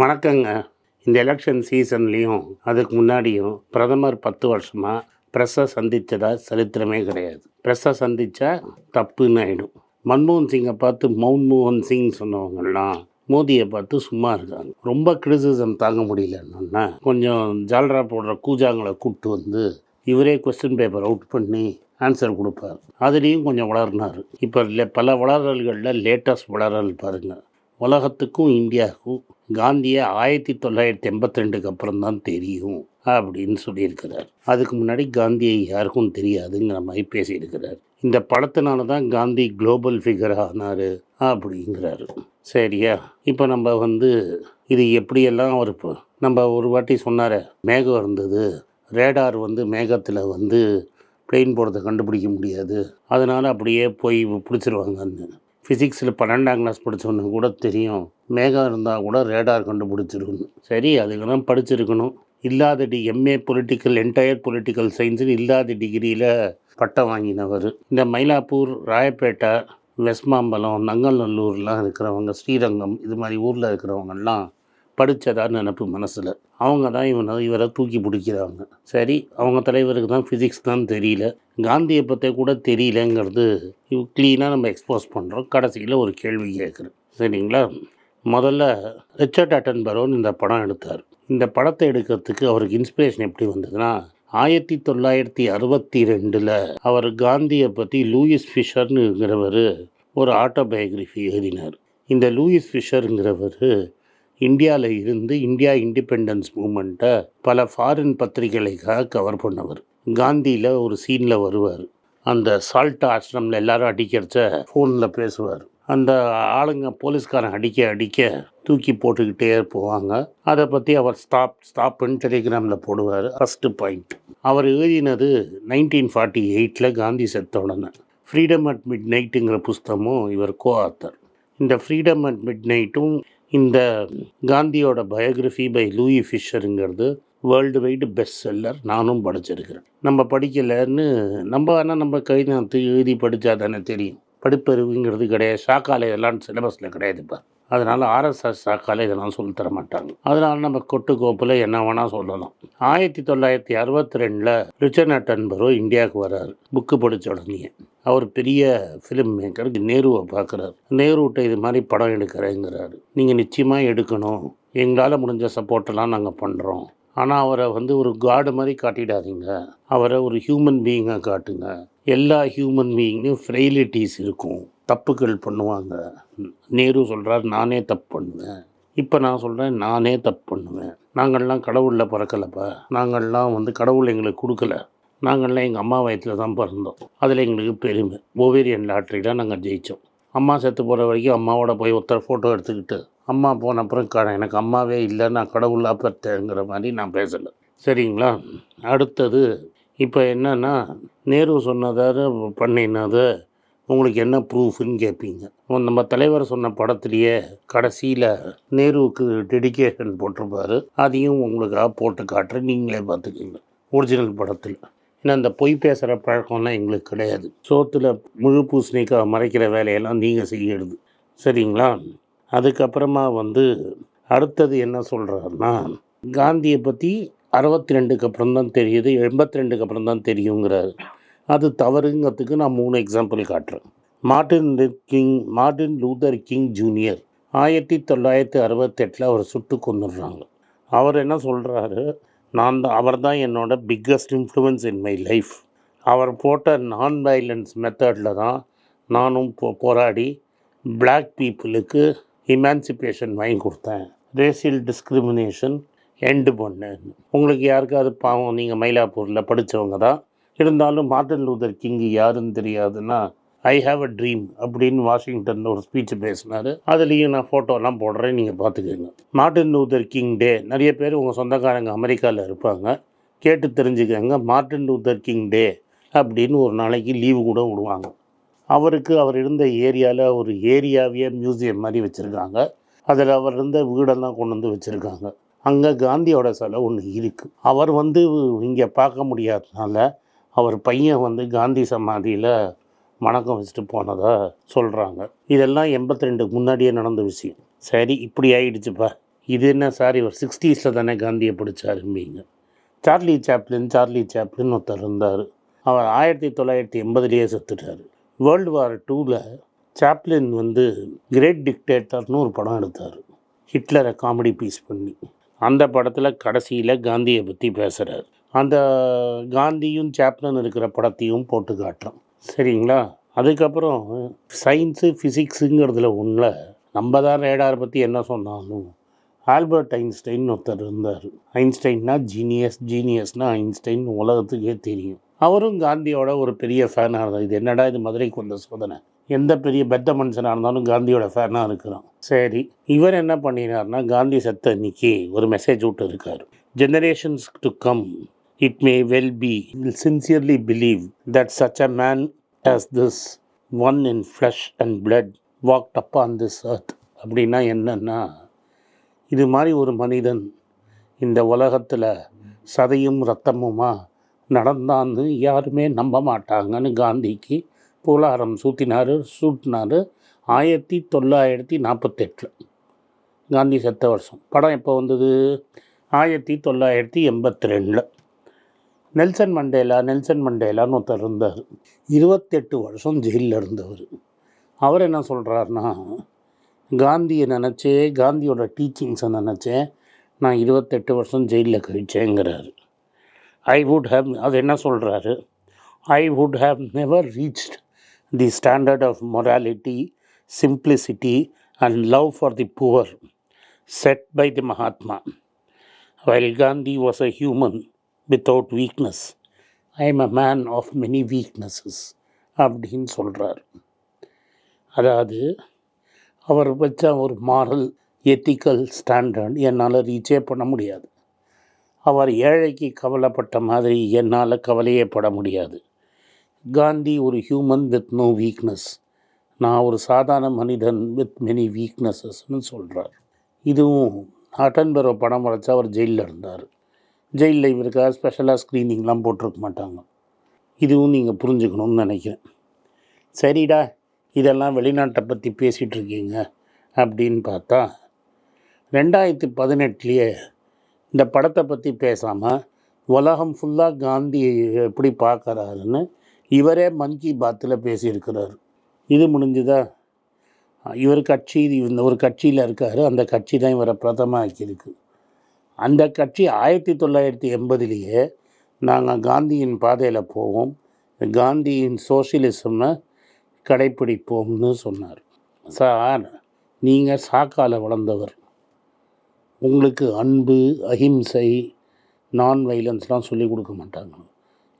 வணக்கங்க. இந்த எலெக்ஷன் சீசன்லேயும் அதுக்கு முன்னாடியும் பிரதமர் 10 வருஷமாக ப்ரெஸ்ஸை சந்தித்ததா சரித்திரமே கிடையாது. ப்ரெஸ்ஸை சந்தித்தா தப்புன்னு ஆகிடும். மன்மோகன் சிங்கை பார்த்து மௌன்மோகன் சிங் சொன்னவங்கெல்லாம் மோதியை பார்த்து சும்மா இருக்காங்க. ரொம்ப கிரிட்டிசிசம் தாங்க முடியலன்னா கொஞ்சம் ஜால்ரா போடுற கூஜாங்களை கூப்பிட்டு வந்து இவரே கொஸ்டின் பேப்பர் அவுட் பண்ணி ஆன்சர் கொடுப்பார். அதுலேயும் கொஞ்சம் வளர்னார். இப்போ பல வளரல்களில் லேட்டஸ்ட் வளரல் பாருங்கள். உலகத்துக்கும் இந்தியாவுக்கும் காந்தியை 1982 அப்புறம் தான் தெரியும் அப்படின்னு சொல்லியிருக்கிறார். அதுக்கு முன்னாடி காந்தியை யாருக்கும் தெரியாதுங்கிற மாதிரி பேசியிருக்கிறார். இந்த படத்தினால தான் காந்தி குளோபல் ஃபிகர் ஆனார் அப்படிங்கிறாரு. சரியா? இப்போ நம்ம இது எப்படியெல்லாம் அவர் நம்ம ஒரு வாட்டி சொன்னார், மேகம் இருந்தது, ரேடார் மேகத்தில் பிளெயின் போகிறத கண்டுபிடிக்க முடியாது, அதனால் அப்படியே போய் பிடிச்சிருவாங்கன்னு. ஃபிசிக்ஸில் 12ஆம் கிளாஸ் படித்தவொன்னு கூட தெரியும், மேகம் இருந்தால் கூட ரேடார் கண்டுபிடிச்சிருக்கணும். சரி, அதுக்கெல்லாம் படிச்சிருக்கணும். இல்லாத எம்ஏ பொலிட்டிக்கல், என்டையர் பொலிட்டிக்கல் சயின்ஸுன்னு இல்லாத டிகிரியில் பட்டம் வாங்கினவர். இந்த மயிலாப்பூர், ராயப்பேட்டை, வெஸ்மாம்பலம், நங்கநல்லூர்லாம் இருக்கிறவங்க, ஸ்ரீரங்கம், இது மாதிரி ஊரில் இருக்கிறவங்கெல்லாம் படித்ததா நினப்பு மனசில். அவங்க தான் இவரை தூக்கி பிடிக்கிறாங்க. சரி, அவங்க தலைவருக்கு தான் ஃபிசிக்ஸ் தான் தெரியல, காந்தியை பற்றி கூட தெரியலங்கிறது க்ளீனாக நம்ம எக்ஸ்போஸ் பண்ணுறோம். கடைசியில் ஒரு கேள்வி கேட்குறேன். சரிங்களா? முதல்ல ரிச்சர்ட் அட்டன்பரோன்னு இந்த படம் எடுத்தார். இந்த படத்தை எடுக்கிறதுக்கு அவருக்கு இன்ஸ்பிரேஷன் எப்படி வந்ததுன்னா, 1962 அவர் காந்தியை பற்றி லூயிஸ் ஃபிஷர்னுங்கிறவர் ஒரு ஆட்டோபயோகிராஃபி எழுதினார். இந்த லூயிஸ் ஃபிஷருங்கிறவர் இந்தியாவில் இருந்து இந்தியா இண்டிபெண்டன்ஸ் மூமெண்ட்டை பல ஃபாரின் பத்திரிகைகளுக்காக கவர் பண்ணவர். காந்தியில் ஒரு சீனில் வருவார். அந்த சால்ட் ஆசிரமில் எல்லாரும் அடிக்கிறச்ச ஃபோனில் பேசுவார். அந்த ஆளுங்க போலீஸ்காரன் அடிக்க தூக்கி போட்டுக்கிட்டே போவாங்க. அதை பற்றி அவர் ஸ்டாப்னு டெலிகிராமில் போடுவார். First point. அவர் எழுதினது 1948 காந்தி செத்த உடனே. ஃப்ரீடம் அட் மிட் நைட்டுங்கிற புஸ்தகமும் இவர் ஆத்தர். இந்த ஃப்ரீடம் அட் மிட் நைட்டும் இந்த காந்தியோட பயோகிராஃபி பை லூயி ஃபிஷருங்கிறது வேர்ல்டு வைடு பெஸ்ட் செல்லர். நானும் படிச்சிருக்கிறேன். நம்ம படிக்கலைன்னு நம்ம கைநாத்து எழுதி படித்தா தானே தெரியும். படிப்பறிவுங்கிறது கிடையாது. ஷாக்கால இதெல்லாம் சிலபஸில் கிடையாதுப்பா. அதனால் ஆர்எஸ்எஸ் ஷாக்கால இதெல்லாம் சொல்லித்தர மாட்டாங்க. அதனால் நம்ம கொட்டுக்கோப்பில் என்ன வேணால் சொல்லலாம். 1962 ரிச்சர்ட் அட்டன்பரோ இந்தியாவுக்கு வர்றாரு. புக்கு படித்த உடனே அவர் பெரிய ஃபிலிம் மேக்கர். நேருவை பார்க்குறாரு. நேருவிட்ட இது மாதிரி படம் எடுக்கிறேங்கிறாரு. நீங்கள் நிச்சயமாக எடுக்கணும், எங்களால் முடிஞ்ச சப்போர்ட்டெல்லாம் நாங்கள் பண்ணுறோம், ஆனால் அவரை ஒரு காடு மாதிரி காட்டிடாதீங்க, அவரை ஒரு ஹியூமன் பீயிங்காக காட்டுங்க. எல்லா ஹியூமன் பீயிங்லையும் ஃப்ரெயிலிட்டிஸ் இருக்கும், தப்புகள் பண்ணுவாங்க. நேரு சொல்கிறார், நானே தப்பு பண்ணுவேன். இப்போ நான் சொல்கிறேன், நானே தப்பு பண்ணுவேன். நாங்கள்லாம் கடவுளில் பிறக்கலப்பா, நாங்கள்லாம் கடவுள் எங்களுக்கு கொடுக்கல, நாங்கள்லாம் எங்கள் அம்மா வயத்தில் தான் பிறந்தோம், அதில் எங்களுக்கு பெருமை. ஓவேரியன் லாட்ரியில் நாங்கள் ஜெயித்தோம். அம்மா செத்து போகிற வரைக்கும் அம்மாவோட போய் ஒருத்தர் ஃபோட்டோ எடுத்துக்கிட்டு அம்மா போன அப்புறம் எனக்கு அம்மாவே இல்லை, நான் கடவுளாக பெற்றேங்கிற மாதிரி நான் பேசலை. சரிங்களா? அடுத்தது இப்போ என்னன்னா, நேரு சொன்னதை பண்ணினதை உங்களுக்கு என்ன ப்ரூஃப்னு கேட்பீங்க. நம்ம தலைவர் சொன்ன படத்துலையே கடைசியில் நேருவுக்கு டெடிகேஷன் போட்டிருப்பார். அதையும் உங்களுக்காக போட்டு காட்டுறேன், நீங்களே பார்த்துக்கோங்க. ஒரிஜினல் படத்தில். ஏன்னா இந்த பொய் பேசுகிற பழக்கம்லாம் எங்களுக்கு கிடையாது. சோத்தில் முழு பூசணிக்காய் மறைக்கிற வேலையெல்லாம் நீங்கள் செய்யிடுது. சரிங்களா? அதுக்கப்புறமா அடுத்தது என்ன சொல்கிறாருன்னா, காந்தியை பற்றி 62 அப்புறம் தான் தெரியுது, 82 அப்புறம் தான் தெரியுங்கிறாரு. அது தவறுங்கிறதுக்கு நான் 3 எக்ஸாம்பிள் காட்டுறேன். மார்ட்டின் லூதர் கிங் ஜூனியர் 1968 அவர் சுட்டு கொண்டுடுறாங்க. அவர் என்ன சொல்கிறாரு, அவர் தான் என்னோட biggest influence in my life. அவர் போட்ட நான் வைலன்ஸ் மெத்தடில் தான் நானும் போராடி பிளாக் பீப்புளுக்கு இமான்சிபேஷன் வாங்கி கொடுத்தேன், ரேசியல் டிஸ்கிரிமினேஷன் எண்டு பண்ணேன். உங்களுக்கு யாருக்காவது பாவம், நீங்கள் மயிலாப்பூரில் படித்தவங்க தான் இருந்தாலும் மார்ட்டின் லூதர் கிங் யாருன்னு தெரியாதுன்னா, ஐ ஹாவ் அ ட்ரீம் அப்படின்னு வாஷிங்டனில் ஒரு ஸ்பீச் பேசினார். அதுலேயும் நான் ஃபோட்டோலாம் போடுறேன், நீங்கள் பார்த்துக்கோங்க. மார்ட்டின் லூதர் கிங் டே, நிறைய பேர் உங்கள் சொந்தக்காரங்க அமெரிக்காவில் இருப்பாங்க, கேட்டு தெரிஞ்சுக்கோங்க. மார்ட்டின் லூதர் கிங் டே அப்படின்னு ஒரு நாளைக்கு லீவு கூட விடுவாங்க. அவர் இருந்த ஏரியாவில் ஒரு ஏரியாவையே மியூசியம் மாதிரி வச்சுருக்காங்க. அதில் அவர் இருந்த வீடெல்லாம் கொண்டு வந்து வச்சுருக்காங்க. அங்கே காந்தியோட சிலை ஒன்று இருக்குது. அவர் இங்கே பார்க்க முடியாததுனால அவர் பையன் காந்தி சமாதியில் வணக்கம் வச்சுட்டு போனதாக சொல்கிறாங்க. இதெல்லாம் 82 முன்னாடியே நடந்த விஷயம். சரி, இப்படி ஆகிடுச்சுப்பா. இது என்ன சார் இவர் 60s தானே காந்தியை பிடிச்சாரும்பீங்க. சார்லி சாப்ளின் ஒருத்தர் இருந்தார். அவர் 1980 செத்துட்டார். வேர்ல்டு வார் 2 சாப்ளின் கிரேட் டிக்டேட்டர்னு ஒரு படம் எடுத்தார், ஹிட்லரை காமெடி பீஸ் பண்ணி. அந்த படத்தில் கடைசியில் காந்தியை பற்றி பேசுகிறார். அந்த காந்தியும் சாப்ளின் இருக்கிற படத்தையும் போட்டு காட்டுறோம், சரிங்களா? அதுக்கப்புறம் சயின்ஸு ஃபிசிக்ஸுங்கிறதுல ஒன்றில் நம்ம தான் ரேடாரை பற்றி என்ன சொன்னாலும் ஆல்பர்ட் ஐன்ஸ்டைன் ஒருத்தர் இருந்தார். ஐன்ஸ்டைன்னா ஜீனியஸ்னால் ஐன்ஸ்டைன் உலகத்துக்கே தெரியும். அவரும் காந்தியோட ஒரு பெரிய ஃபேனாக இருந்தார். இது என்னடா இது மதுரைக்கு வந்த சோதனை, எந்த பெரிய பெத்த மனுஷனாக இருந்தாலும் காந்தியோட ஃபேனாக இருக்கிறான். சரி, இவர் என்ன பண்ணினார்னா காந்தி செத்த அன்னைக்கு ஒரு மெசேஜ் விட்டு இருக்கார். Generations to come it may well be will sincerely believe that such a man as this one in flesh and blood walked upon this earth. அப்படின்னா என்னன்னா, இது மாதிரி ஒரு மனிதன் இந்த உலகத்தில் சதையும் ரத்தமுமா நடந்தான்னு யாருமே நம்ப மாட்டாங்கன்னு காந்திக்கு புலாரம் சூட்டினார் 1948 காந்தி செத்த வருஷம். படம் எப்போ வந்தது? 1982. நெல்சன் மண்டேலான்னு ஒருத்தர் இருந்தார். 28 வருஷம் ஜெயிலில் இருந்தவர். அவர் என்ன சொல்கிறாருன்னா, காந்தியை நினச்சே, காந்தியோட டீச்சிங்ஸை நினச்சே நான் 28 வருஷம் ஜெயிலில் கழிச்சேங்கிறாரு. அது என்ன சொல்கிறாரு, I would have never reached the standard of morality, simplicity and love for the poor set by the Mahatma while Gandhi was a human without weakness. I am a man of many weaknesses அப்படின்னு சொல்கிறார். அதாவது அவர் வச்ச ஒரு moral ethical standard என்னால் ரீச்சே பண்ண முடியாது. அவர் ஏழைக்கு கவலைப்பட்ட மாதிரி என்னால் கவலையே பட முடியாது. காந்தி ஒரு ஹியூமன் வித் நோ வீக்னஸ், நான் ஒரு சாதாரண மனிதன் வித் மெனி வீக்னஸஸ்ன்னு சொல்கிறார். இதுவும் அட்டன்பரோ படம் வரைச்சா அவர் ஜெயிலில் இருந்தார். ஜெயிலில் இவருக்காக ஸ்பெஷலாக ஸ்க்ரீனிங்லாம் போட்டிருக்க மாட்டாங்க. இதுவும் நீங்கள் புரிஞ்சுக்கணும்னு நினைக்கிறேன். சரிடா, இதெல்லாம் வெளிநாட்டை பற்றி பேசிகிட்டு இருக்கீங்க அப்படின்னு பார்த்தா 2018 இந்த படத்தை பற்றி பேசாமல் உலகம் ஃபுல்லாக காந்தி எப்படி பார்க்குறாருன்னு இவரே மன் கி பாத்தில் பேசியிருக்கிறார். இது முடிஞ்சுதா? இவர் கட்சி இந்த ஒரு கட்சியில் இருக்கார், அந்த கட்சி தான் இவரை பிரதம ஆக்கியிருக்கு. அந்த கட்சி 1980 நாங்கள் காந்தியின் பாதையில் போவோம், காந்தியின் சோஷியலிசம்னை கடைப்பிடிப்போம்னு சொன்னார். சார், நீங்கள் சாக்கால வளர்ந்தவர், உங்களுக்கு அன்பு, அஹிம்சை, நான் வைலன்ஸ்லாம் சொல்லிக் கொடுக்க மாட்டாங்க.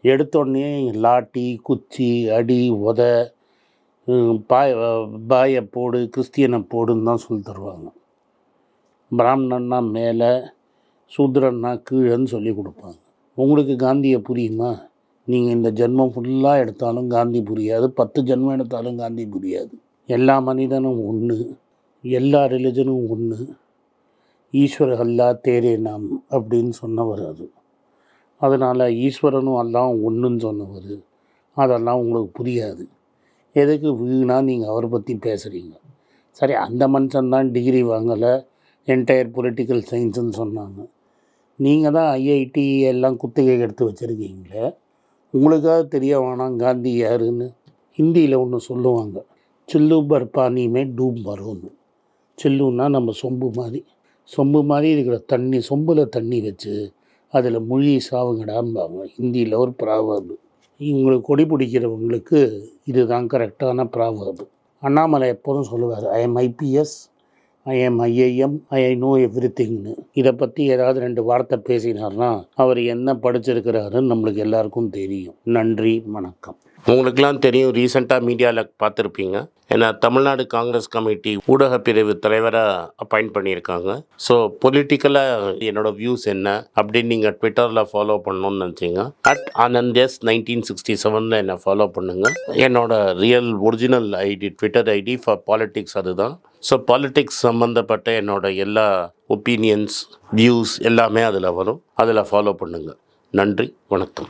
எடுத்தோடனே லாட்டி, குச்சி, அடி, உத, பாயை போடு, கிறிஸ்டியனை போடுன்னு தான் சொல்லி தருவாங்க. பிராமணன்னா மேலே, சூத்ரன்னா கீழேன்னு சொல்லி கொடுப்பாங்க. உங்களுக்கு காந்தியை புரியுமா? நீங்கள் இந்த ஜென்மம் ஃபுல்லாக எடுத்தாலும் காந்தி புரியாது, 10 ஜென்மம் எடுத்தாலும் காந்தி புரியாது. எல்லா மனிதனும் ஒன்று, எல்லா ரிலிஜனும் ஒன்று, ஈஸ்வர அல்லா தேரே நாம் அப்படின்னு சொன்னவர் அது. அதனால் ஈஸ்வரனும் எல்லாம் ஒன்றுன்னு சொன்னவர். அதெல்லாம் உங்களுக்கு புரியாது. எதுக்கு வீணாக நீங்கள் அவரை பற்றி பேசுகிறீங்க? சரி, அந்த மனுஷன்தான் டிகிரி வாங்கலை, என்டையர் பொலிட்டிக்கல் சயின்ஸுன்னு சொன்னாங்க. நீங்கள் தான் ஐஐடி எல்லாம் குத்தகை எடுத்து வச்சுருக்கீங்களே, உங்களுக்காக தெரிய வேணாம் காந்தி யாருன்னு? ஹிந்தியில் ஒன்று சொல்லுவாங்க, சில்லு பர்பானி மே டூப் வரோன்னு. சில்லுன்னா நம்ம சொம்பு மாதிரி இருக்கிற தண்ணி, சொம்பில் தண்ணி வச்சு அதில் மூழ்கி சாவுங்கடாம்பாங்க. ஹிந்தியில் ஒரு ப்ராவர்பு. இவங்களுக்கு கொடி பிடிக்கிறவங்களுக்கு இதுதான் கரெக்டான ப்ராவர்பு. அண்ணாமலை எப்போதும் சொல்லுவார், I am IPS, I am IAM, I know every திங்னு. இதை பற்றி ஏதாவது 2 வார்த்தை பேசினார்னா அவர் என்ன படிச்சிருக்கிறாருன்னு நம்மளுக்கு எல்லாருக்கும் தெரியும். நன்றி, வணக்கம். உங்களுக்கெல்லாம் தெரியும், ரீசெண்டாக மீடியாவில் பார்த்துருப்பீங்க, ஏன்னா தமிழ்நாடு காங்கிரஸ் கமிட்டி ஊடக பிரிவு தலைவராக அப்பாயிண்ட் பண்ணியிருக்காங்க. ஸோ பொலிட்டிக்கலாக என்னோடய வியூஸ் என்ன அப்படின்னு நீங்கள் ட்விட்டரில் ஃபாலோ பண்ணணும்னு நினச்சிங்க, @AnandS1967 என்னை ஃபாலோ பண்ணுங்கள். என்னோட real original ID, Twitter ID for politics அதுதான். ஸோ பாலிட்டிக்ஸ் சம்மந்தப்பட்ட என்னோட எல்லா ஒப்பீனியன்ஸ், வியூஸ் எல்லாமே அதில் வரும். அதில் ஃபாலோ பண்ணுங்கள். நன்றி, வணக்கம்.